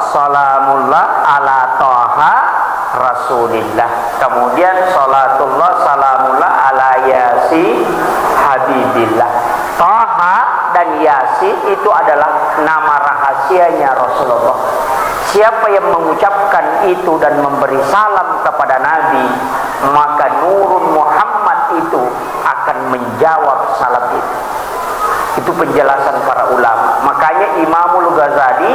salamullah ala Taha Rasulillah. Kemudian salatullah salamullah ala Yasin Habibillah. Taha dan Yasin itu adalah nama rahasianya Rasulullah. Siapa yang mengucapkan itu dan memberi salam kepada Nabi, maka nurun Muhammad itu akan menjawab salam itu. Itu penjelasan para ulama. Makanya Imamul Ghazali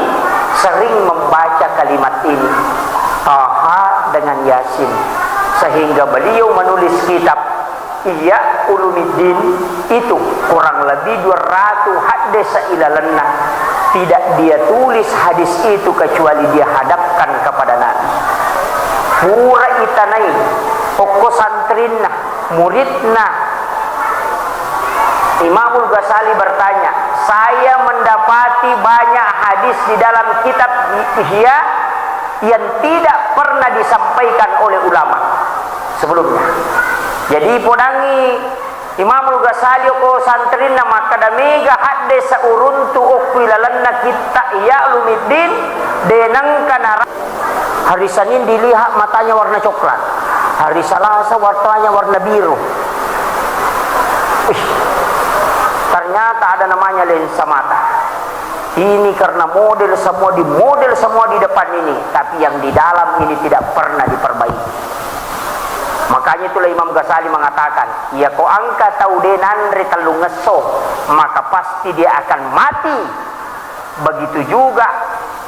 sering membaca kalimat ini, Taha dengan Yasin, sehingga beliau menulis kitab Ihya Ulumuddin itu kurang lebih 200 hadis ilalanna. Tidak dia tulis hadis itu kecuali dia hadapkan kepada Nabi. Pura itanai pokok santrinna muridna. Imamul Ghazali bertanya, saya mendapati banyak hadis di dalam kitab Ihya yang tidak pernah disampaikan oleh ulama sebelumnya. Jadi podangi Imamul Ghazali ko santrin na makadamiga hadde sa uruntu okwilalan na kita Ihya Ulumuddin denang kanara. Hari Senin dilihat matanya warna coklat, hari Selasa warnanya warna biru. Ternyata ada namanya lensa mata. Ini karena model semua di depan ini, tapi yang di dalam ini tidak pernah diperbaiki. Makanya itulah Imam Ghazali mengatakan, ya ko angka taudenan retalung ngeso, maka pasti dia akan mati. Begitu juga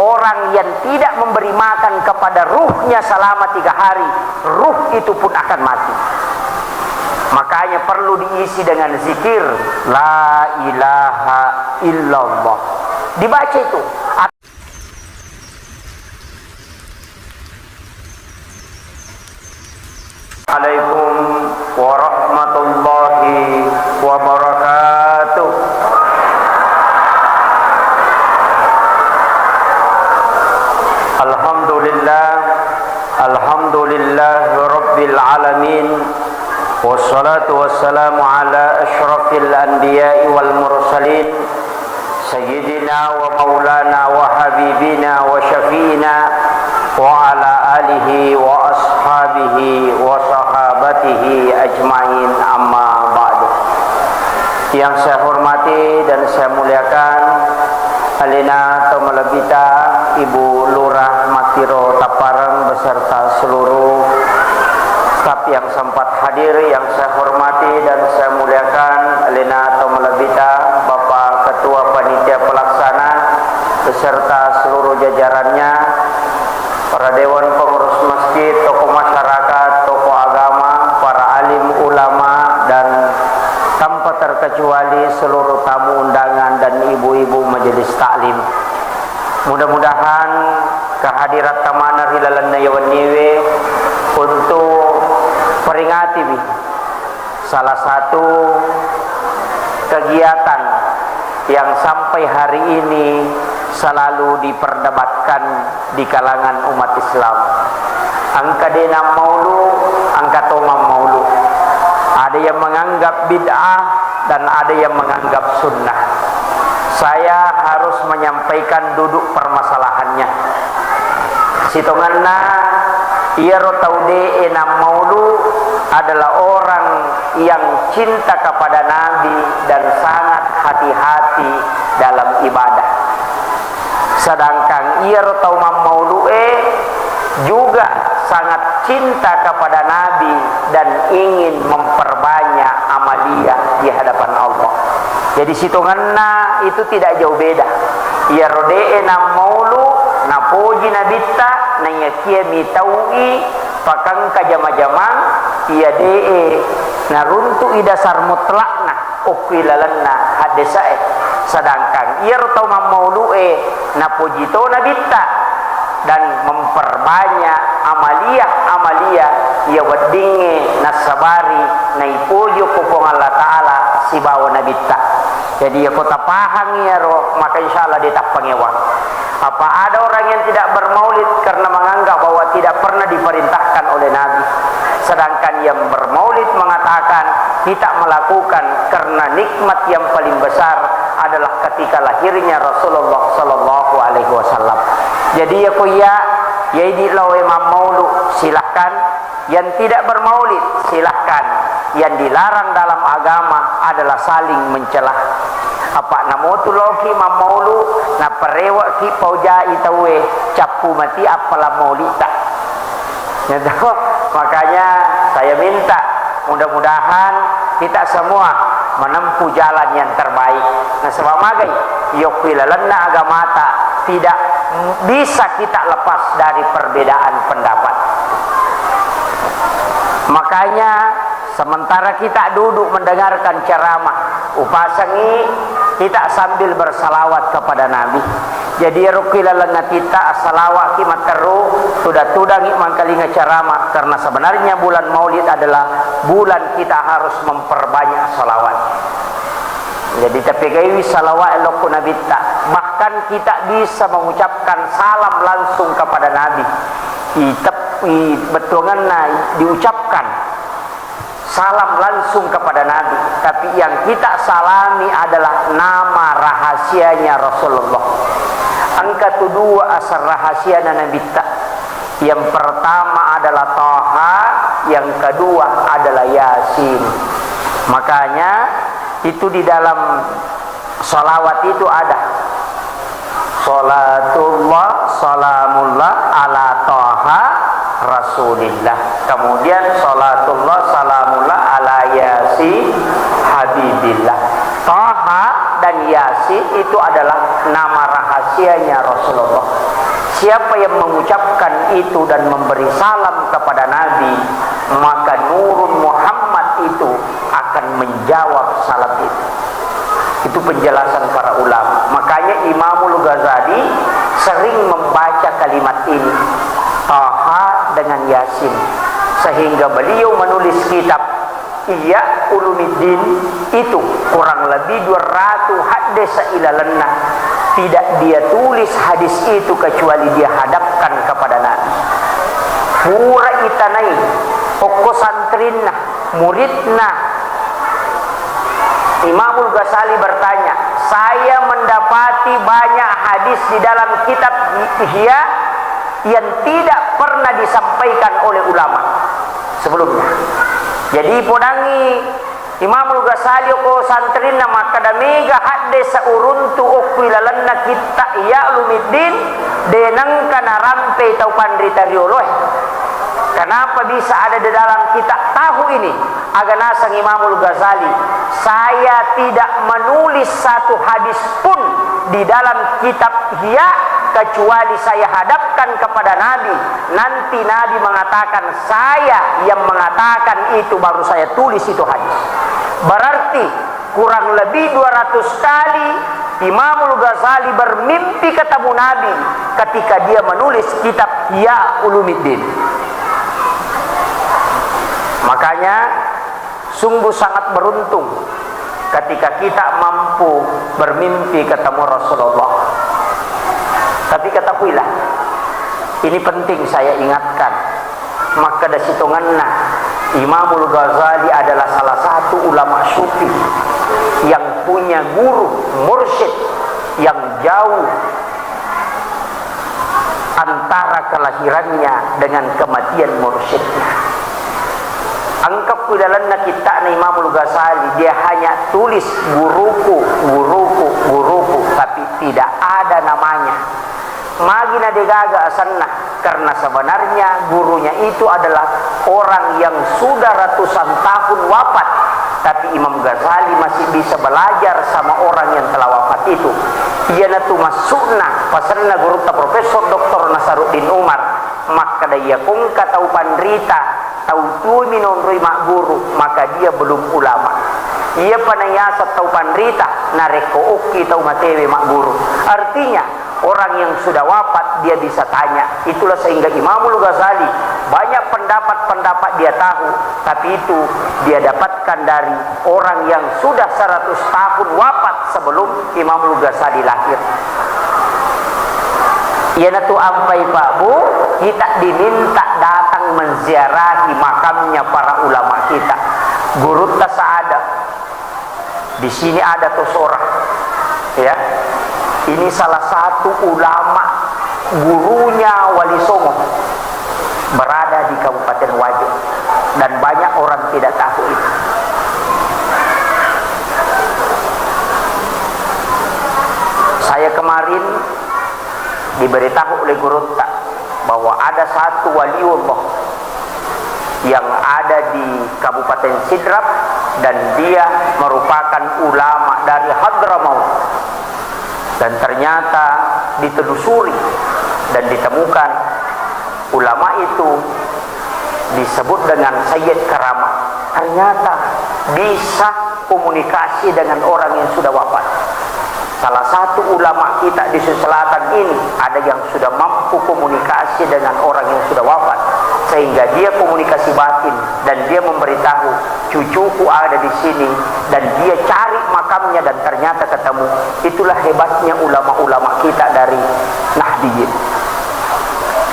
orang yang tidak memberi makan kepada ruhnya selama 3 hari, ruh itu pun akan mati. Makanya perlu diisi dengan zikir la ilaha illallah. Dibaca itu. Assalamualaikum warahmatullahi wabarakatuh. Alhamdulillah rabbil alamin. Wassalatu wassalamu ala asyrafil anbiya'i wal mursalin sayyidina wa maulana wa habibina wa syafiina wa ala alihi wa ashabihi wa sahabatihi ajma'in, amma ba'du. Yang saya hormati dan saya muliakan Alina Tomalabita Ibu Lurah Matiro Taparang beserta seluruh staf yang sempat hadir. Yang saya hormati dan saya muliakan Alina Tomalabita Bapak Ketua Panitia Pelaksana beserta seluruh jajarannya, para dewan pengurus masjid, tokoh masyarakat, tokoh agama, para alim ulama, dan tanpa terkecuali seluruh tamu undangan dan ibu-ibu majelis taklim. Mudah-mudahan kehadirat tamana hilalan nayawan niwe untuk peringati salah satu kegiatan yang sampai hari ini selalu diperdebatkan di kalangan umat Islam. Angka denam maulu, angka tomam maulu. Ada yang menganggap bid'ah dan ada yang menganggap sunnah. Saya harus menyampaikan duduk permasalahannya. Sitonganna ia rotaude enam maulu adalah orang yang cinta kepada Nabi dan sangat hati-hati dalam ibadah. Sedangkan ia rotau maulu'e juga sangat cinta kepada Nabi dan ingin memperbanyak amaliyah di hadapan Allah. Jadi situnganna itu tidak jauh beda. Ia rode'e na maulu na poji nabita na yakia mitaui pakang kajama-jama ia de'e na runtu idasar mutlakna ukwilalanna hadesae. Sedangkan ia rotau maulu'e na pojito nabita dan memperbanyak amaliyah ia wadinge nasabari na ipuyo kupong Allah Ta'ala si bawa nabita. Jadi ya kota pahang ya roh, maka insyaallah dia tak pengewang. Apa ada orang yang tidak bermaulid karena menganggap bahwa tidak pernah diperintahkan oleh Nabi, sedangkan yang bermaulid mengatakan kita melakukan karena nikmat yang paling besar adalah ketika lahirnya Rasulullah sallallahu alaihi wasallam. Jadi ya kuya di lawe Imam Maulud silahkan, yang tidak bermaulid silahkan. Yang dilarang dalam agama adalah saling mencelah. Apa namotu loki Imam Maulud na parewa ki pauja itawe capu mati apalah maulid tak. Makanya saya minta mudah-mudahan kita semua menempuh jalan yang terbaik. Nah sebab magai yokilalanna agama tak tidak bisa kita lepas dari perbedaan pendapat. Makanya sementara kita duduk mendengarkan ceramah upasangi, kita sambil bersalawat kepada Nabi. Jadi rukilalanna kita salawat kimat teru sudah tudang mangkalinga ceramah, karena sebenarnya bulan Maulid adalah bulan kita harus memperbanyak salawat. Jadi tapi gawi salawat eloku Nabi tak. Bahkan kita bisa mengucapkan salam langsung kepada Nabi. Betulnya diucapkan salam langsung kepada Nabi, tapi yang kita salami adalah nama rahasianya Rasulullah. Angka kedua asal rahasia Nabi tak. Yang pertama adalah Taha, yang kedua adalah Yasin. Makanya itu di dalam salawat itu ada salatullah salamullah ala Taha Rasulillah, kemudian salatullah salamullah ala Yasin Habibillah. Taha dan Yasin itu adalah nama rahasianya Rasulullah. Siapa yang mengucapkan itu dan memberi salam kepada Nabi, maka nurun Muhammad itu akan menjawab salam itu. Itu penjelasan para ulama. Makanya Imamul Ghazali sering membaca kalimat ini, Taha dengan Yasin, sehingga beliau menulis kitab Ihya Ulumuddin itu kurang lebih 200 hadis ilalanna. Tidak dia tulis hadis itu kecuali dia hadapkan kepada Nabi. Pura itanai pokok santrinna muridna. Imamul Ghazali bertanya, saya mendapati banyak hadis di dalam kitab Ihya yang tidak pernah disampaikan oleh ulama sebelumnya. Jadi podangi Imamul Ghazali ko santrin na makadamiga hadis sa uruntu okwilalan na kita Ihya Ulumuddin denang kanarampe tau pandrita rioloh. Kenapa bisa ada di dalam kitab tahu ini? Aganasang Imamul Ghazali, saya tidak menulis satu hadis pun di dalam kitab Ihya kecuali saya hadapkan kepada Nabi. Nanti Nabi mengatakan, saya yang mengatakan itu, baru saya tulis itu hadis. Berarti kurang lebih 200 kali Imamul Ghazali bermimpi ketemu Nabi ketika dia menulis kitab Ihya Ulumuddin. Makanya sungguh sangat beruntung ketika kita mampu bermimpi ketemu Rasulullah. Tapi ketahuilah, ini penting saya ingatkan, maka dari situnganna Imamul Ghazali adalah salah satu ulama sufi yang punya guru mursyid yang jauh antara kelahirannya dengan kematian mursyidnya. Angkap kudalanna kita na Imamul Ghazali, dia hanya tulis guruku, guruku, guruku, tapi tidak ada namanya. Magina degaga asanna, karena sebenarnya gurunya itu adalah orang yang sudah ratusan tahun wafat, tapi Imam Ghazali masih bisa belajar sama orang yang telah wafat itu. Ia natu masukna pasarna guru ta Profesor Dr. Nasaruddin Umar, maka daya kung katau pandrita tau tu minon roi mak guru, maka dia belum ulama. Ia panayasa tau pandrita nareko oki tau matewe mak guru. Artinya orang yang sudah wafat dia bisa tanya. Itulah sehingga Imamul Ghazali banyak pendapat-pendapat dia tahu, tapi itu dia dapatkan dari orang yang sudah 100 tahun wafat sebelum Imamul Ghazali lahir. Ia natu ampai Pak Bu, kita diminta datang menziarahi makamnya para ulama kita. Guru tasada. Di sini ada tuh seorang, ya. Ini salah satu ulama gurunya Wali Songo berada di Kabupaten Wajo, dan banyak orang tidak tahu itu. Saya kemarin diberitahu oleh guru bahwa ada satu waliullah yang ada di Kabupaten Sidrap, dan dia merupakan ulama dari Hadramaut, dan ternyata ditelusuri dan ditemukan ulama itu disebut dengan Sayyid Karamah. Ternyata bisa komunikasi dengan orang yang sudah wafat. Salah satu ulama kita di Sulawesi Selatan ini ada yang sudah mampu komunikasi dengan orang yang sudah wafat, sehingga dia komunikasi batin dan dia memberitahu cucuku ada di sini, dan dia cari makamnya dan ternyata ketemu. Itulah hebatnya ulama-ulama kita dari Nahdiyin.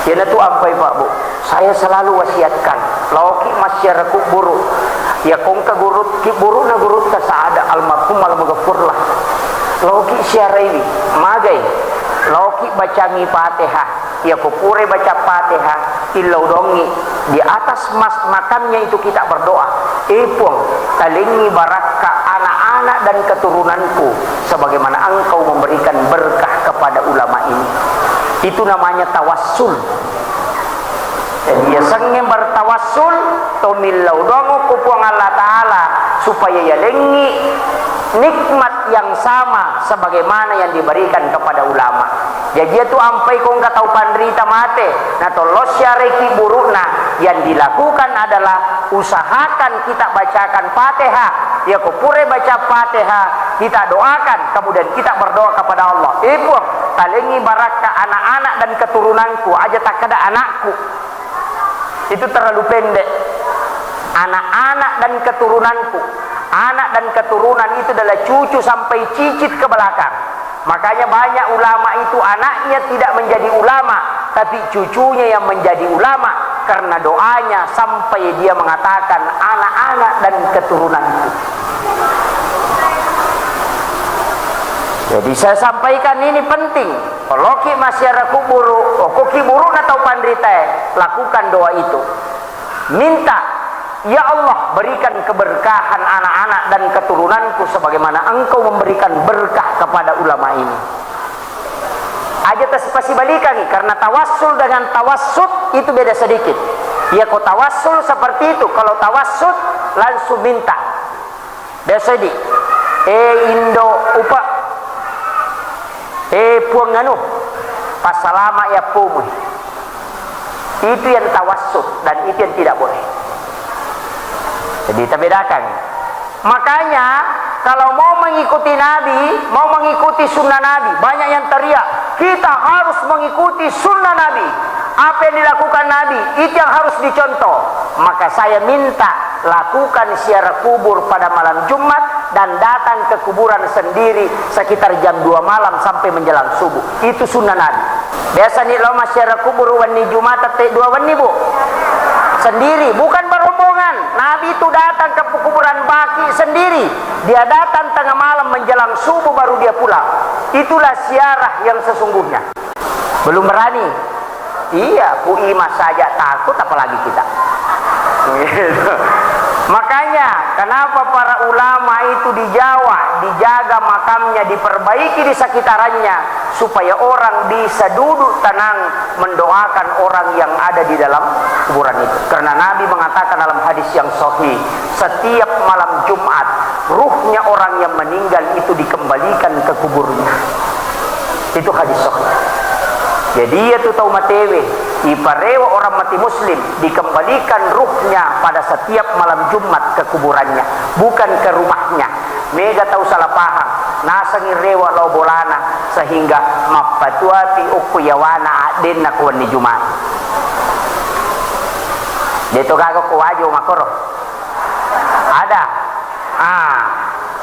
Yana tu ampai Pak Bu, saya selalu wasiatkan lauki masyarakat kuburu ya kongka gurut ki buru na gurut ka saada almarhum al-maghfurlah lauki syarawi magai lauki bacangi Fatihah ya kupure baca Fatihah illau dongi di atas makamnya itu kita berdoa, ipung talingi baraka anak-anak dan keturunanku sebagaimana engkau memberikan berkah kepada ulama ini. Itu namanya tawassul. Dia sengeng bertawassul tomillau dongo kupuang Allah Ta'ala supaya ya lengi nikmat yang sama sebagaimana yang diberikan kepada ulama. Jadi dia tu ampai kong katau pandrita mate na tolos syareki burukna, yang dilakukan adalah usahakan kita bacakan Fatihah, ya kupure baca Fatihah, kita doakan, kemudian kita berdoa kepada Allah. Ibu talengi baraka anak-anak dan keturunanku, aja tak ada anakku. Itu terlalu pendek. Anak-anak dan keturunanku. Anak dan keturunan itu adalah cucu sampai cicit ke belakang. Makanya banyak ulama itu anaknya tidak menjadi ulama, tapi cucunya yang menjadi ulama, karena doanya sampai dia mengatakan anak-anak dan keturunanku. Jadi saya sampaikan ini penting. Kalau ki masyarakat kuburu, koki buruk atau pandrita, lakukan doa itu. Minta, ya Allah berikan keberkahan anak-anak dan keturunanku sebagaimana engkau memberikan berkah kepada ulama ini. Aja pasti balikan, karena tawassul dengan tawassut itu beda sedikit. Ya kau tawassul seperti itu, kalau tawassut langsung minta. Biasa di Indo upa puang anu pasalama ya pumui. Itu yang tawassut dan itu yang tidak boleh. Jadi kita bedakan. Makanya kalau mau mengikuti Nabi, mau mengikuti sunnah Nabi, banyak yang teriak, kita harus mengikuti sunnah Nabi. Apa yang dilakukan Nabi, itu yang harus dicontoh. Maka saya minta lakukan ziarah kubur pada malam Jumat dan datang ke kuburan sendiri sekitar jam 2 malam sampai menjelang subuh. Itu sunnah Nabi. Biasa nih lo ziarah kubur wani Jumat te 2 wani Bu. Sendiri, bukan berombongan. Nabi itu datang ke kuburan baki sendiri. Dia datang tengah malam menjelang subuh baru dia pulang. Itulah ziarah yang sesungguhnya. Belum berani. Iya, puima saja takut apalagi kita. Makanya kenapa para ulama itu di Jawa dijaga makamnya, diperbaiki di sekitarannya supaya orang bisa duduk tenang mendoakan orang yang ada di dalam kuburan itu. Karena Nabi mengatakan dalam hadis yang sahih, setiap malam Jumat ruhnya orang yang meninggal itu dikembalikan ke kuburnya. Itu hadis sahih. Jadi itu tahu matewe iparewa orang mati muslim dikembalikan ruhnya pada setiap malam Jumat ke kuburannya, bukan ke rumahnya. Mega tahu salah paham nasangi rewa lo bolana sehingga mapatuati ukuyawana aden nakuan di Jumat. Dito gago kuwajo makoro ada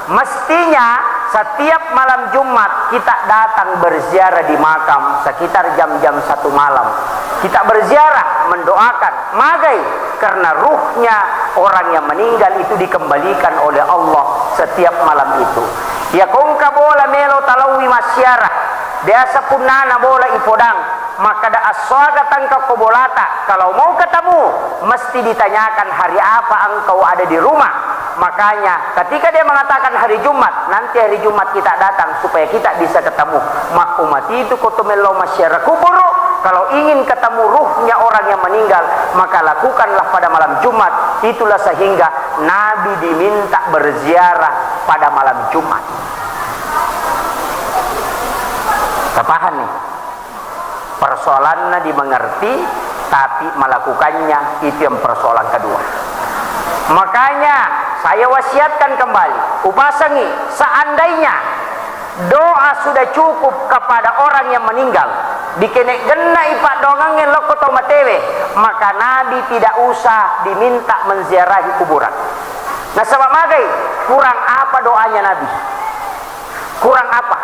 mestinya setiap malam Jumat kita datang berziarah di makam sekitar jam-jam 1 malam. Kita berziarah mendoakan magai karena ruhnya orang yang meninggal itu dikembalikan oleh Allah setiap malam itu. Ya kongka bola melo talawi masyarah. Biasa punana bola ipodang maka da aswagatan ka kubolata. Kalau mau ketemu mesti ditanyakan hari apa engkau ada di rumah. Makanya ketika dia mengatakan hari Jumat, nanti hari Jumat kita datang supaya kita bisa ketemu. Makumati itu kotomelo masyarakat kubur. Kalau ingin ketemu ruhnya orang yang meninggal, maka lakukanlah pada malam Jumat. Itulah sehingga Nabi diminta berziarah pada malam Jumat. Kepahan nih, persoalannya dimengerti, tapi melakukannya itu yang persoalan kedua. Makanya saya wasiatkan kembali, upasangi, seandainya doa sudah cukup kepada orang yang meninggal, dikenek gena ipak dongangin lokoto matewe, maka Nabi tidak usah diminta menziarahi kuburan. Nah sebab magai, kurang apa doanya Nabi? Kurang apa?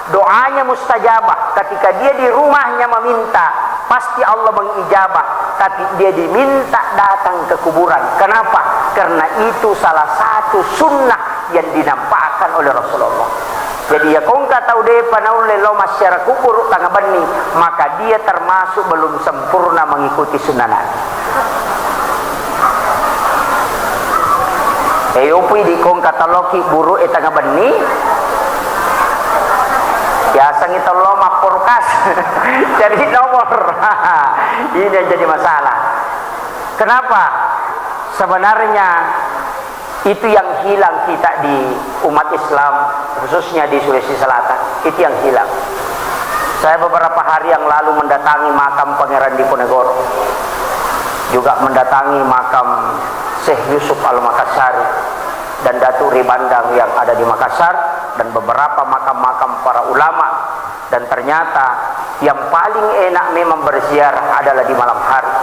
Doanya mustajabah. Ketika dia di rumahnya meminta, pasti Allah mengijabah. Tapi dia diminta datang ke kuburan. Kenapa? Karena itu salah satu sunnah yang dinampakkan oleh Rasulullah. Jadi ya kau nggak tahu deh panaule lo masyarakat kubur tangga bani, maka dia termasuk belum sempurna mengikuti sunnah Nabi. Eopui di kong katalogi buru tangga bani. Biasa kita lo maporkas jadi nomor. Ini yang jadi masalah. Kenapa? Sebenarnya itu yang hilang kita di umat Islam, khususnya di Sulawesi Selatan. Itu yang hilang. Saya beberapa hari yang lalu mendatangi makam Pangeran Diponegoro, juga mendatangi makam Syekh Yusuf Al-Makassari dan Datuk Ribandang yang ada di Makassar, dan beberapa makam-makam para ulama. Dan ternyata yang paling enak memang berziarah adalah di malam hari.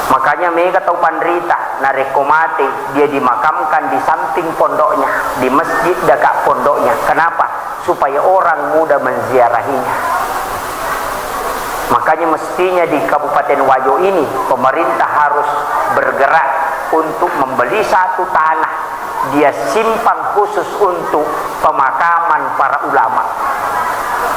Makanya mereka tahu Pandrita Narekomate dia dimakamkan di samping pondoknya, di masjid dekat pondoknya. Kenapa? Supaya orang mudah menziarahinya. Makanya mestinya di Kabupaten Wajo ini pemerintah harus bergerak untuk membeli satu tanah, dia simpan khusus untuk pemakaman para ulama.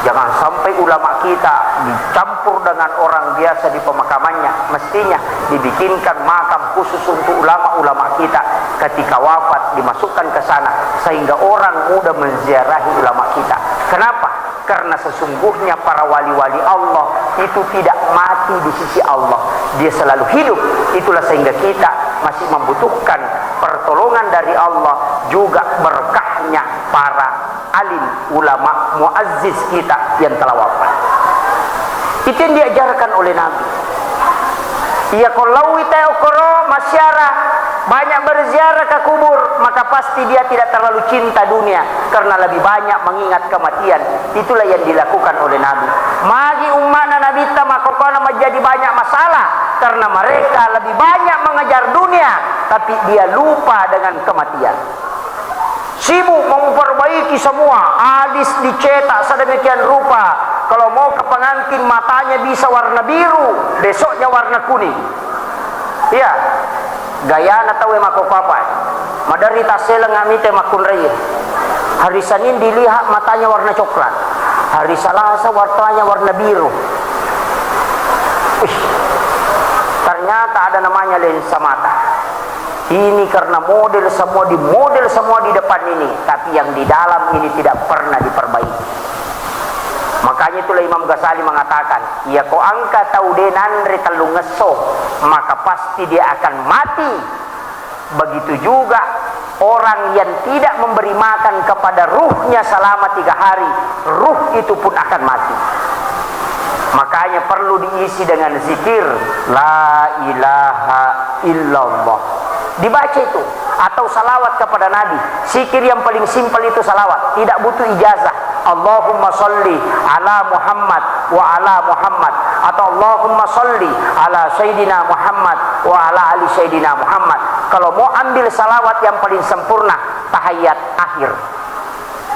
Jangan sampai ulama kita dicampur dengan orang biasa di pemakamannya. Mestinya dibikinkan makam khusus untuk ulama-ulama kita. Ketika wafat dimasukkan ke sana sehingga orang mudah menziarahi ulama kita. Kenapa? Karena sesungguhnya para wali-wali Allah itu tidak mati di sisi Allah, dia selalu hidup. Itulah sehingga kita masih membutuhkan pertolongan dari Allah, juga berkahnya para alim ulama muazziz kita yang telah wafat. Itu yang diajarkan oleh Nabi. Ya kalau kita okoro masyarakat banyak berziarah ke kubur, maka pasti dia tidak terlalu cinta dunia karena lebih banyak mengingat kematian. Itulah yang dilakukan oleh Nabi. Magi umat Nabi tamakokona menjadi banyak masalah karena mereka lebih banyak mengejar dunia, tapi dia lupa dengan kematian. Sibuk memperbaiki semua, alis dicetak sedemikian rupa. Kalau mau ke pengantin matanya bisa warna biru, besoknya warna kuning. Iya, gaya na tahu mako papai. Madari tasela ngamite makun raya. Hari Senin dilihat matanya warna coklat. Hari Selasa warnanya warna biru. Ternyata ada namanya lensa mata. Ini karena model semua di depan ini, tapi yang di dalam ini tidak pernah diperbaiki. Makanya itulah Imam Ghazali mengatakan, ya ko angka tahu denanre telung ngeso, maka pasti dia akan mati. Begitu juga orang yang tidak memberi makan kepada ruhnya selama 3 hari, ruh itu pun akan mati. Makanya perlu diisi dengan zikir la ilaha illallah, dibaca itu, atau salawat kepada Nabi. Zikir yang paling simpel itu salawat, tidak butuh ijazah. Allahumma salli ala Muhammad wa ala Muhammad, atau Allahumma salli ala Sayyidina Muhammad wa ala ali Sayyidina Muhammad. Kalau mau ambil salawat yang paling sempurna, tahiyat akhir,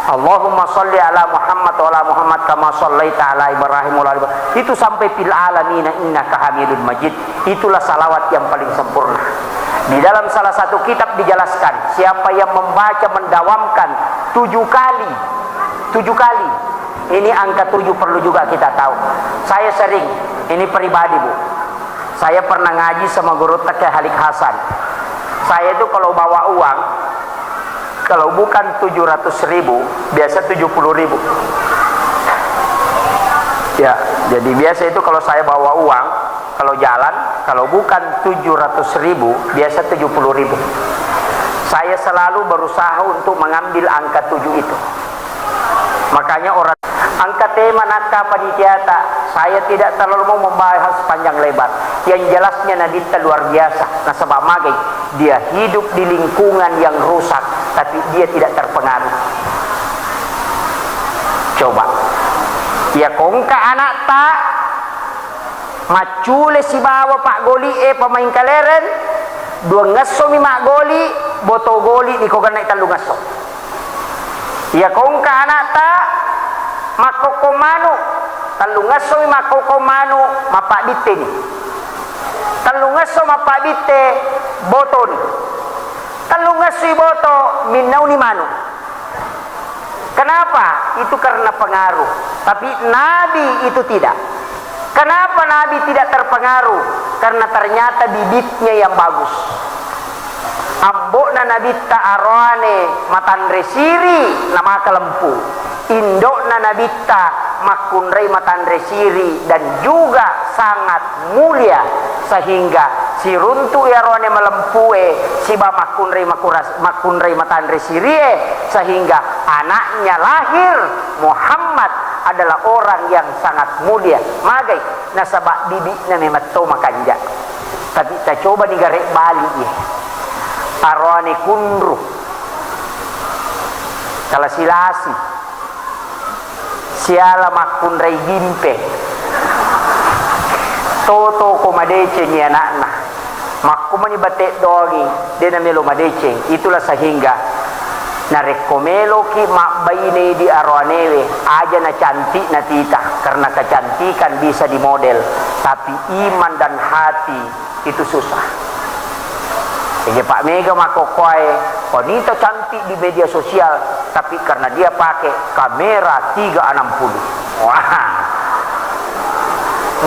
Allahumma salli ala Muhammad wa ala Muhammad kama sallaita ala Ibrahim wa ala Ibrahim. Itu sampai fil alamin innaka Hamidun Majid. Itulah salawat yang paling sempurna. Di dalam salah satu kitab dijelaskan, siapa yang membaca mendawamkan 7 kali Ini angka 7 perlu juga kita tahu. Saya sering, ini pribadi Bu, saya pernah ngaji sama guru Tekeh Halik Hasan. Saya itu kalau bawa uang, kalau bukan 700.000, biasa 70.000. Ya, jadi biasa itu kalau saya bawa uang, kalau jalan, kalau bukan 700.000, biasa 70.000. Saya selalu berusaha untuk mengambil angka 7 itu. Makanya orang angka tema nakka panitiata, saya tidak terlalu mau membahas panjang lebar. Yang jelasnya Nabi luar biasa. Nah sebab magai dia hidup di lingkungan yang rusak, tapi dia tidak terpengaruh. Coba ya kongka anak tak macule si bawa Pak Goli pemain kaleren dua ngaso mi mak goli boto goli di kogan naik talu ngaso ya kongka anak tak makoko manu talu ngaso mi makoko manu mapak dite ni talu ngaso mapak dite boto ni talu ngaso boto minau ni manu. Kenapa? Itu karena pengaruh. Tapi Nabi itu tidak. Kenapa Nabi tidak terpengaruh? Karena ternyata bibitnya yang bagus. Ambokna Nabi ta'arwane matandre siri nama kelempu. Indokna Nabi ta makunrei matandre siri dan juga sangat mulia sehingga si runtu yarone melempue si ba makunrei matandre sirie sehingga anaknya lahir Muhammad adalah orang yang sangat mulia. Magai nasabak bibitnya mematto makanja. Tapi kita coba digarek balik ya. Arwane kunru. Kalau silasi. Siala makunrei gimpe. Toto ko madece ni anak-anak. Makumani batek dogi dena melo madece. Itulah sehingga narekomelo ki mak baine di arwanewe aja na cantik na tita karena kecantikan bisa dimodel tapi iman dan hati itu susah. Jadi Pak Mega makokoy wanita cantik di media sosial tapi karena dia pakai kamera 360 wah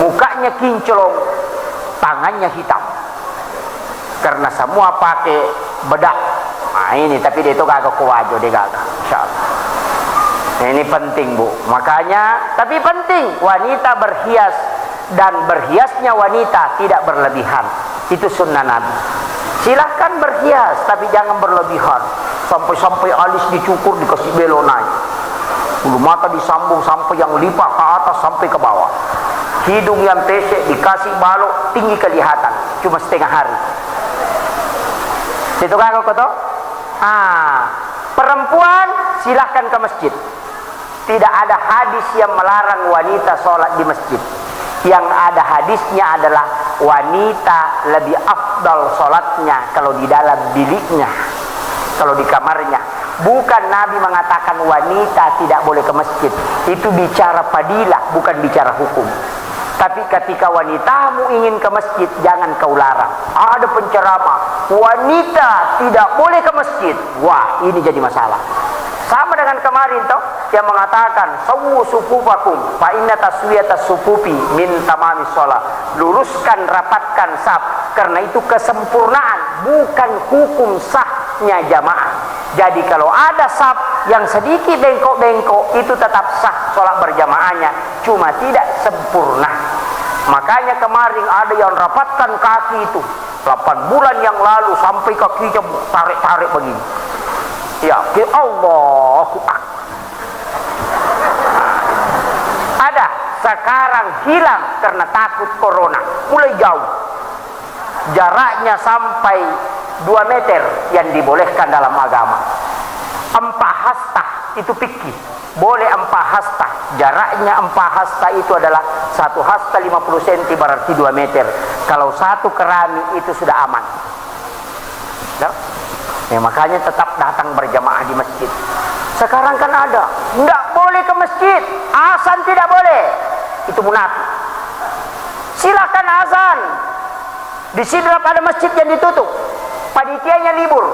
mukanya kinclong tangannya hitam karena semua pakai bedak. Nah ini tapi dia itu kagak kuwajo dia kagak insyaallah. Nah, ini penting Bu. Makanya tapi penting wanita berhias dan berhiasnya wanita tidak berlebihan. Itu sunnah Nabi. Silahkan berhias tapi jangan berlebihan. Sampai alis dicukur dikasih belo naik. Bulu mata disambung sampai yang lipat ke atas sampai ke bawah. Hidung yang pesek dikasih balok tinggi kelihatan cuma setengah hari. Itu kagak kau tahu? Perempuan silahkan ke masjid. Tidak ada hadis yang melarang wanita sholat di masjid. Yang ada hadisnya adalah wanita lebih afdal sholatnya kalau di dalam biliknya, kalau di kamarnya. Bukan Nabi mengatakan wanita tidak boleh ke masjid. Itu bicara fadilah, bukan bicara hukum. Tapi ketika wanitamu ingin ke masjid, jangan kau larang. Ada penceramah, wanita tidak boleh ke masjid. Wah, ini jadi masalah. Sama dengan kemarin toh, yang mengatakan sawu sufufakum fa inna taswiyata sufufi min tamami shalah. Luruskan, rapatkan saf, karena itu kesempurnaan, bukan hukum sahnya jamaah. Jadi kalau ada saf yang sedikit bengkok-bengkok, itu tetap sah sholat berjamaahnya, cuma tidak sempurna. Makanya kemarin ada yang rapatkan kaki itu 8 bulan yang lalu sampai kakinya tarik-tarik begini. Ya, ke Allahu Akbar. Ada, sekarang hilang karena takut corona. Mulai jauh. Jaraknya sampai 2 meter yang dibolehkan dalam agama. 4 hasta itu fikih. Boleh 4 hasta. Jaraknya 4 hasta itu adalah 1 hasta 50 cm berarti 2 meter. Kalau 1 keramik itu sudah aman. Ya? Ya, makanya tetap datang berjamaah di masjid. Sekarang kan ada, tidak boleh ke masjid, azan tidak boleh. Itu munafik. Silakan azan. Di sini ada masjid yang ditutup, panitianya libur.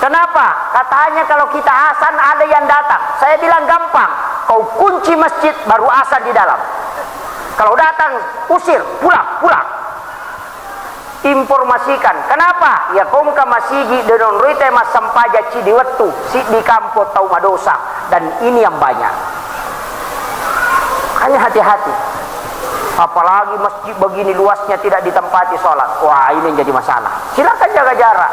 Kenapa? Katanya kalau kita azan ada yang datang. Saya bilang gampang. kau kunci masjid, baru azan di dalam. Kalau datang, usir, pulang. Informasikan. Kenapa? Ya kong ka masigi denon rite mas sampaja cidiwetu si di kampo tau madosa, dan ini yang banyak. Hanya hati-hati. Apalagi masjid begini luasnya tidak ditempati sholat. Wah, ini yang jadi masalah. Silakan jaga jarak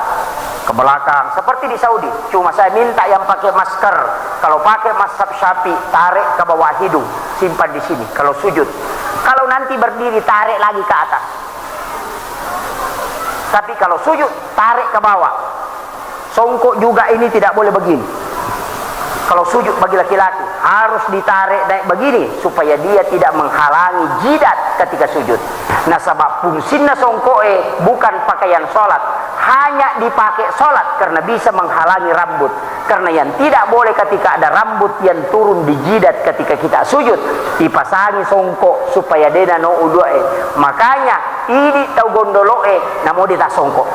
ke belakang seperti di Saudi. Cuma saya minta yang pakai masker, kalau pakai mazhab Syafi'i, tarik ke bawah hidung, simpan di sini kalau sujud. Kalau nanti berdiri, tarik lagi ke atas. Tapi kalau sujud, tarik ke bawah. Songkok juga ini tidak boleh begini. Kalau sujud bagi laki-laki harus ditarik naik begini supaya dia tidak menghalangi jidat ketika sujud. Nah, sebab fungsinya songkoe bukan pakaian sholat, hanya dipakai sholat karena bisa menghalangi rambut. Karena yang tidak boleh ketika ada rambut yang turun di jidat ketika kita sujud, dipasangi songkok supaya dena no udoe. Makanya ini tau gondoloe namo dita songkok.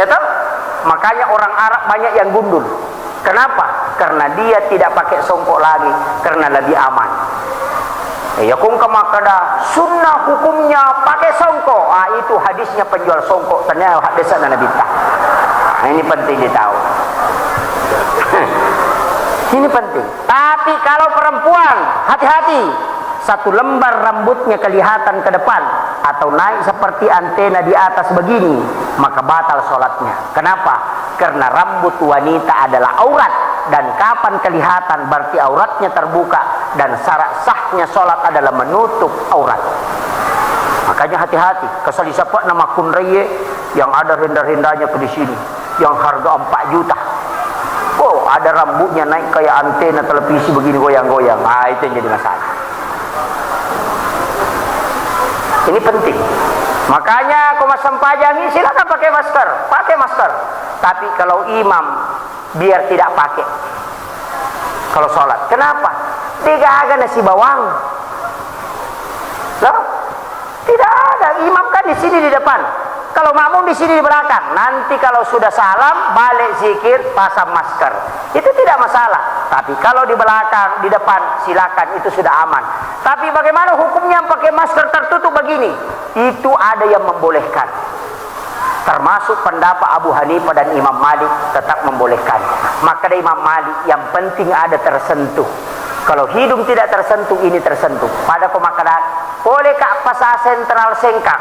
Ya toh? Makanya orang Arab banyak yang gundul. Kenapa? Karena dia tidak pakai songkok lagi, karena lebih aman. Ya kung kamakada sunnah hukumnya pakai songkok. Itu hadisnya penjual songkok, ternyata hadisan Nabi ta. Ini penting ditahu. Ini penting. Tapi kalau perempuan, hati-hati. Satu lembar rambutnya kelihatan ke depan atau naik seperti antena di atas begini, maka batal sholatnya. Kenapa? Karena rambut wanita adalah aurat, dan kapan kelihatan berarti auratnya terbuka, dan syarat sahnya sholat adalah menutup aurat. Makanya hati-hati. Kesal siapa nama kunreye yang ada renda-rendanya di sini, yang harga 4 juta. Oh, ada rambutnya naik kayak antena televisi begini goyang-goyang. Itu yang jadi masalah. Ini penting. Makanya kau masam pajangi silakan pakai masker. Tapi kalau imam biar tidak pakai. Kalau sholat, kenapa? Tidak ada nasi bawang. Loh? Tidak ada. Imam kan di sini di depan. Kalau makmum di sini di belakang. Nanti kalau sudah salam, balik zikir, pasang masker. Itu tidak masalah. Tapi kalau di belakang, di depan, silakan, itu sudah aman. Tapi bagaimana hukumnya pakai masker tertutup begini? Itu ada yang membolehkan. Termasuk pendapat Abu Hanifah dan Imam Malik tetap membolehkan. Maka dari Imam Malik yang penting ada tersentuh. Kalau hidung tidak tersentuh, ini tersentuh. Pada pemakanan, boleh kak pasar sentral sengkang.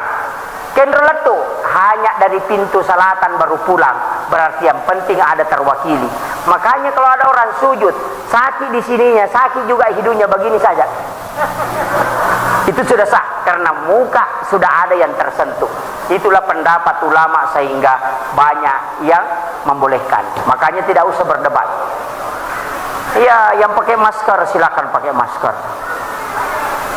Kendreletu hanya dari pintu salatan baru pulang. Berarti yang penting ada terwakili. Makanya kalau ada orang sujud, sakit di sininya, sakit juga hidungnya begini saja. Itu sudah sah karena muka sudah ada yang tersentuh. Itulah pendapat ulama sehingga banyak yang membolehkan. Makanya tidak usah berdebat. Ya, yang pakai masker silakan pakai masker.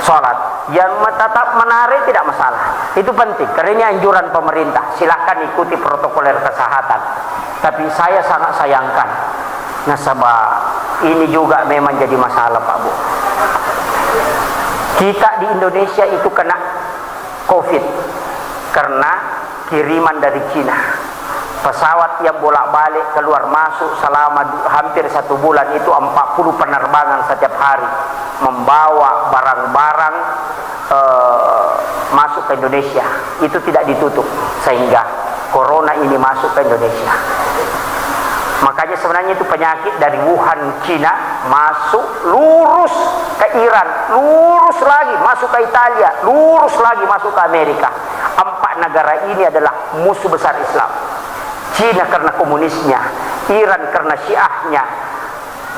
Sholat yang tetap menarik tidak masalah. Itu penting karena ini anjuran pemerintah. Silakan ikuti protokoler kesehatan. Tapi saya sangat sayangkan nasabah ini juga memang jadi masalah Pak Bu. Kita di Indonesia itu kena COVID karena kiriman dari Cina. Pesawat yang bolak-balik keluar masuk selama hampir 1 bulan itu 40 penerbangan setiap hari membawa barang-barang masuk ke Indonesia. Itu tidak ditutup sehingga corona ini masuk ke Indonesia. Makanya sebenarnya itu penyakit dari Wuhan Cina masuk lurus ke Iran, lurus lagi masuk ke Italia, lurus lagi masuk ke Amerika. 4 negara ini adalah musuh besar Islam. Cina karena komunisnya, Iran karena Syiahnya,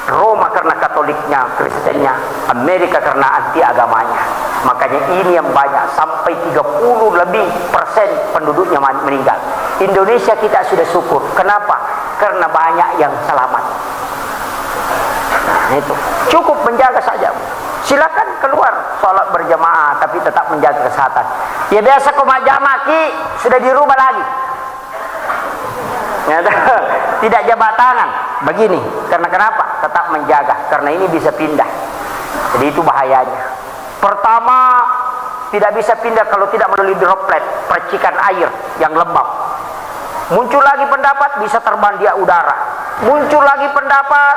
Roma karena Katoliknya, Kristennya, Amerika karena anti agamanya. Makanya ini yang banyak, sampai 30 lebih persen penduduknya meninggal. Indonesia kita sudah syukur. Kenapa? Karena banyak yang selamat. Nah, itu cukup menjaga saja. Silakan keluar sholat berjamaah, tapi tetap menjaga kesehatan. Ya biasa koma jamaah ki sudah dirubah lagi. Ya, tidak jabat tangan begini. Karena kenapa? Tetap menjaga. Karena ini bisa pindah. Jadi itu bahayanya. Pertama, tidak bisa pindah kalau tidak melalui droplet, percikan air yang lembab. Muncul lagi pendapat bisa terbang di udara. Muncul lagi pendapat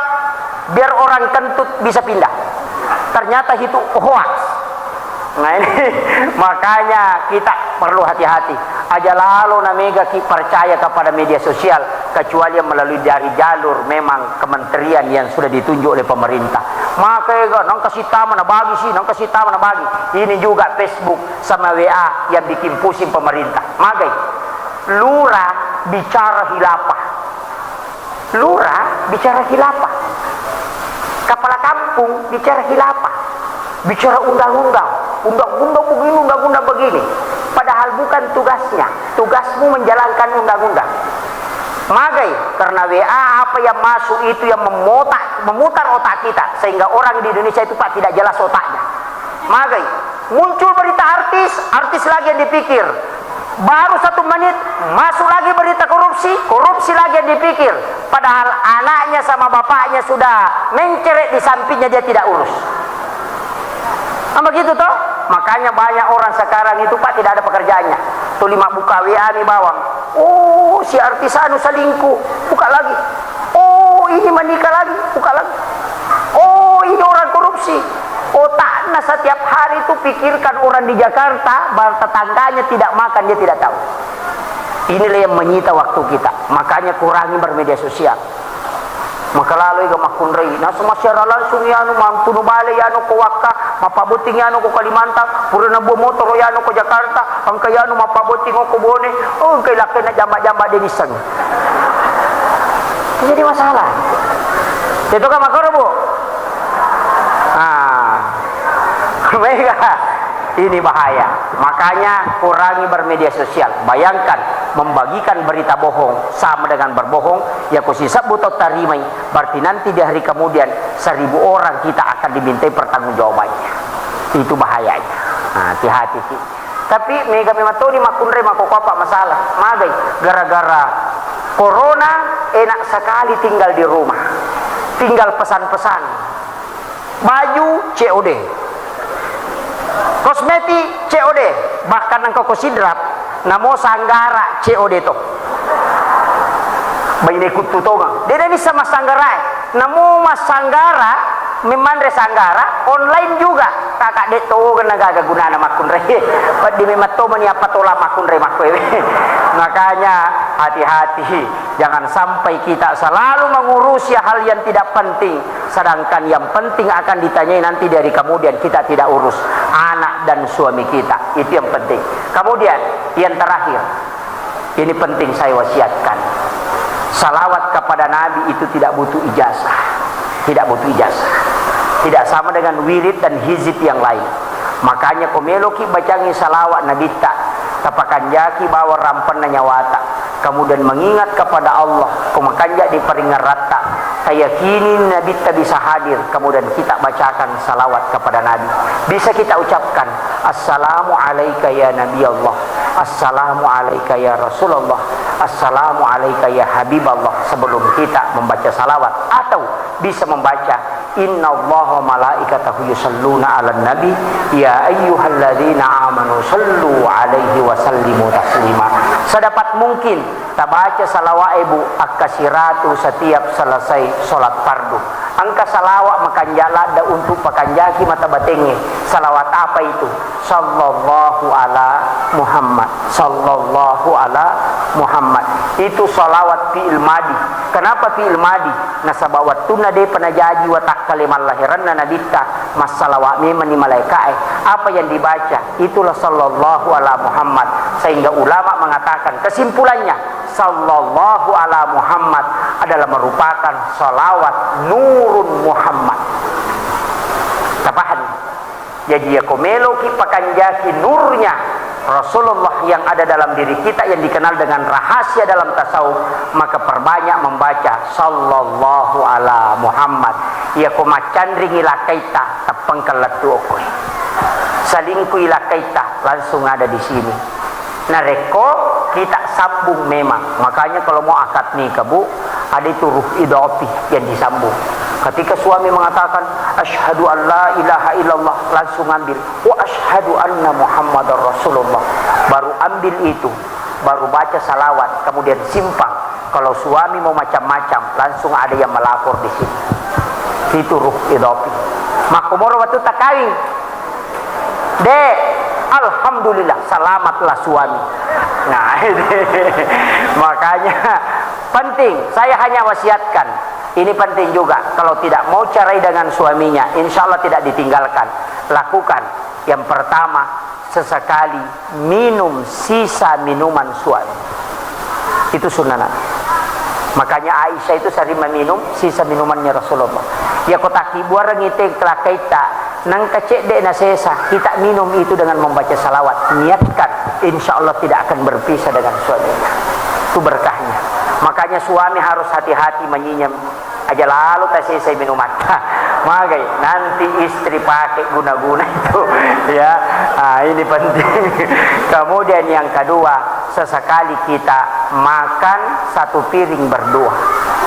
biar orang kentut bisa pindah. Ternyata itu hoax. Nah ini makanya kita perlu hati-hati. Aja lalu namega ki percaya kepada media sosial kecuali yang melalui dari jalur memang kementerian yang sudah ditunjuk oleh pemerintah. Maka nang kasih tahu mana bagi sih, nang kasih tahu mana bagi. Ini juga Facebook sama WA yang bikin pusing pemerintah. Magai lurah bicara hilafah. Lurah bicara hilafah. Kepala kampung bicara hilafah. Bicara undang-undang begini, undang-undang begini. Padahal bukan tugasnya. Tugasmu menjalankan undang-undang. Magai karena WA apa yang masuk itu yang memutar otak kita sehingga orang di Indonesia itu Pak tidak jelas otaknya. Magai muncul berita artis lagi yang dipikir. Baru 1 menit masuk lagi berita korupsi lagi yang dipikir. Padahal anaknya sama bapaknya sudah menceret di sampingnya, dia tidak urus. Begitu toh? Makanya banyak orang sekarang itu Pak tidak ada pekerjaannya. Tuh 5 buka WA nih bawang. Oh, si artis anu selingkuh, buka lagi. Oh, ini menikah lagi, buka lagi. Oh, ini orang korupsi. Otaknya setiap hari itu pikirkan orang di Jakarta, tetangganya tidak makan, dia tidak tahu. Inilah yang menyita waktu kita. Makanya kurangi bermedia sosial. Maka lalu iga makunrei na sumasyara langsung yano mampu nubale yano ko Waka mapabuting yano ko Kalimantan pura na bumotor yano ko Jakarta ang kayano mapabuting ko Bone kay laki na jamba-jamba dinisan. Jadi masalah itu kan makoro bu mereka ini bahaya. Makanya kurangi bermedia sosial. Bayangkan membagikan berita bohong sama dengan berbohong ya kusisa buto tarimai, berarti nanti di hari kemudian 1000 orang kita akan dimintai pertanggungjawabannya. Itu bahayanya. Hati-hati. Tapi mega mematoni makunre makokapa masalah magai gara-gara corona enak sekali tinggal di rumah, tinggal pesan-pesan baju COD, kosmetik COD, bahkan engkau kosidrat namo sanggara COD to bayi ikut tutonga dia ini sama sanggara namo mas sanggara memandre sanggara online juga kakak dek to kena gaga gunana makunre di memato mani apa tola makunre makwe. Makanya hati-hati, jangan sampai kita selalu mengurusi hal yang tidak penting, sedangkan yang penting akan ditanyai nanti dari kemudian kita tidak urus anak dan suami kita. Itu yang penting. Kemudian yang terakhir, ini penting saya wasiatkan, salawat kepada Nabi itu tidak butuh ijazah, tidak butuh ijazah, tidak sama dengan wirid dan hizib yang lain. Makanya komeloki bacangi salawat Nabi tak tapakan jaki bawa rampan nyawata, kemudian mengingat kepada Allah, kumakanja di peringat rata, kayakini Nabi tak bisa hadir, kemudian kita bacakan salawat kepada Nabi. Bisa kita ucapkan assalamu alaika ya Nabi Allah, assalamu alaika ya Rasulullah, assalamu alaika ya Habiballah sebelum kita membaca salawat. Atau bisa membaca inna allaha malaikatahu yusalluna ala nabi ya ayyuhalladzina amanu sallu alaihi wa sallimu taslima. Sedapat mungkin kita baca salawat ibu akasiratu setiap selesai sholat fardu. Angka salawat makanjala da untuk pakanjaki mata batenge. Salawat apa itu? Sallallahu ala Muhammad, sallallahu ala Muhammad. Itu salawat fi'il madi. Kenapa fi'il madi? Nasabawat tuna de panajaji wa takkalimal lahiranna nabita masalawat memang ni malaikat. Apa yang dibaca? Itulah sallallahu ala Muhammad. Sehingga ulama mengatakan kesimpulannya sallallahu ala Muhammad adalah merupakan salawat nurun Muhammad. Tapahan. Jadi ya komelo ki pakanjaki nurnya Rasulullah yang ada dalam diri kita yang dikenal dengan rahasia dalam tasawuf, maka perbanyak membaca sallallahu ala Muhammad. Ya komacandring ilakaita tapengkalatu okoy. Salingku ilakaita langsung ada di sini. Nareko kita sambung memang. Makanya kalau mau akad nikah bu, ada itu ruh idafi yang disambung. Ketika suami mengatakan asyhadu an la ilaha illallah, langsung ambil wa asyhadu anna muhammadar rasulullah, baru ambil itu, baru baca salawat, kemudian simpang. Kalau suami mau macam-macam, langsung ada yang melapor di sini. Itu ruh idafi. Makumur waktu tak kawin. Dek, alhamdulillah selamatlah suami. Nah, makanya penting. Saya hanya wasiatkan. Ini penting juga. Kalau tidak mau cerai dengan suaminya, insya Allah tidak ditinggalkan. Lakukan. Yang pertama, sesekali minum sisa minuman suami. Itu sunnah Nabi. Makanya Aisyah itu sering meminum sisa minumannya Rasulullah. Ya kota kibuar ngite kelakaita nang kecek dek nasesa. Kita minum itu dengan membaca salawat. Niatkan, insya Allah tidak akan berpisah dengan suaminya. Itu berkahnya. Makanya suami harus hati-hati menyinyam. Aja lalu tak selesai minuman. Magai nanti istri pakai guna-guna itu. Ya, ini penting. Kemudian yang kedua, sesekali kita makan satu piring berdua.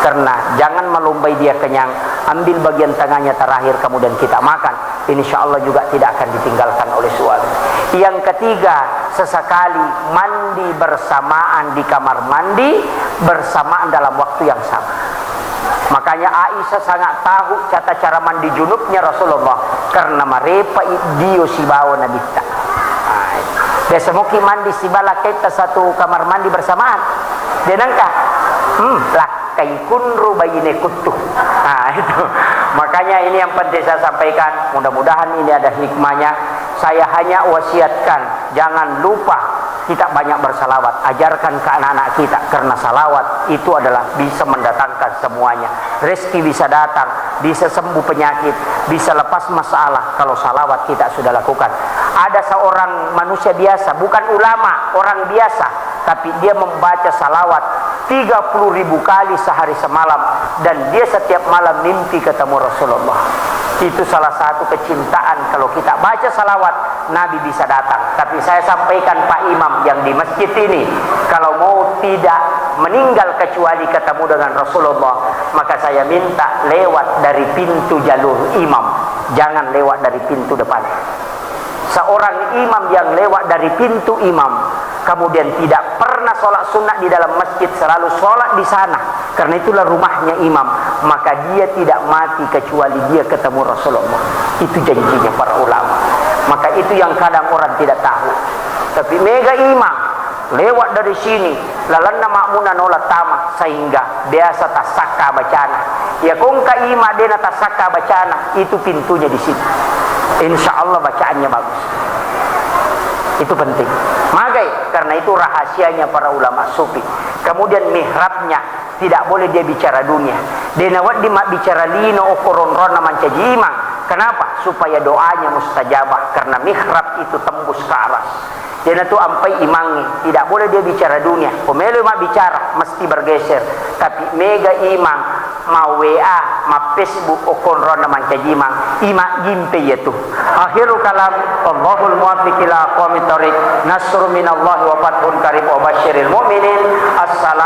Karena jangan melumbai dia kenyang, ambil bagian tengahnya terakhir kemudian kita makan. Insya Allah juga tidak akan ditinggalkan oleh suami. Yang ketiga, sesekali mandi bersamaan di kamar mandi, bersamaan dalam waktu yang sama. Makanya Aisyah sangat tahu cara mandi junubnya Rasulullah, karena mereka dia si bawa Nabi ta. Biasa mungkin mandi si bala kita satu kamar mandi bersamaan. Dia nangka, lakai kunru bayine kutuh. Nah itu. Makanya ini yang penting saya sampaikan. Mudah-mudahan ini ada hikmahnya. Saya hanya wasiatkan, jangan lupa kita banyak bersalawat. Ajarkan ke anak-anak kita, karena salawat itu adalah bisa mendatangkan semuanya. Rezeki bisa datang, bisa sembuh penyakit, bisa lepas masalah kalau salawat kita sudah lakukan. Ada seorang manusia biasa, bukan ulama, orang biasa, tapi dia membaca salawat 30.000 kali sehari semalam, dan dia setiap malam mimpi ketemu Rasulullah. Itu salah satu kecintaan. Kalau kita baca salawat, Nabi bisa datang. Tapi saya sampaikan Pak Imam yang di masjid ini, kalau mau tidak meninggal kecuali ketemu dengan Rasulullah, maka saya minta lewat dari pintu jalur imam, jangan lewat dari pintu depan. Seorang imam yang lewat dari pintu imam, kemudian tidak pernah sholat sunnah di dalam masjid, selalu sholat di sana, karena itulah rumahnya imam, maka dia tidak mati kecuali dia ketemu Rasulullah. Itu janjinya para ulama. Maka itu yang kadang orang tidak tahu. Tapi mega imam lewat dari sini, lalanna makmuna nola tama, sehingga biasa tasaka bacana. Ya kongka ima dena tasaka bacana, itu pintunya di sini. Insya Allah bacaannya bagus. Itu penting. Magai, karena itu rahasianya para ulama sufi. Kemudian mihrabnya tidak boleh dia bicara dunia. Dia nawat di bicara lino okoron-ron mancajimang. Kenapa? Supaya doanya mustajabah, karena mihrab itu tembus ke aras. Dia itu ampai imangi, tidak boleh dia bicara dunia. Pemelu mak bicara mesti bergeser. Tapi mega imang ma WA, ma Facebook okon rona mancajimang, ima gimpe yaitu. Akhirul kalam, Allahul muwaffiq ila aqwamit thoriq. Nasrun minallahi wa fathun qarib wa basyiril mu'minin. Assalamu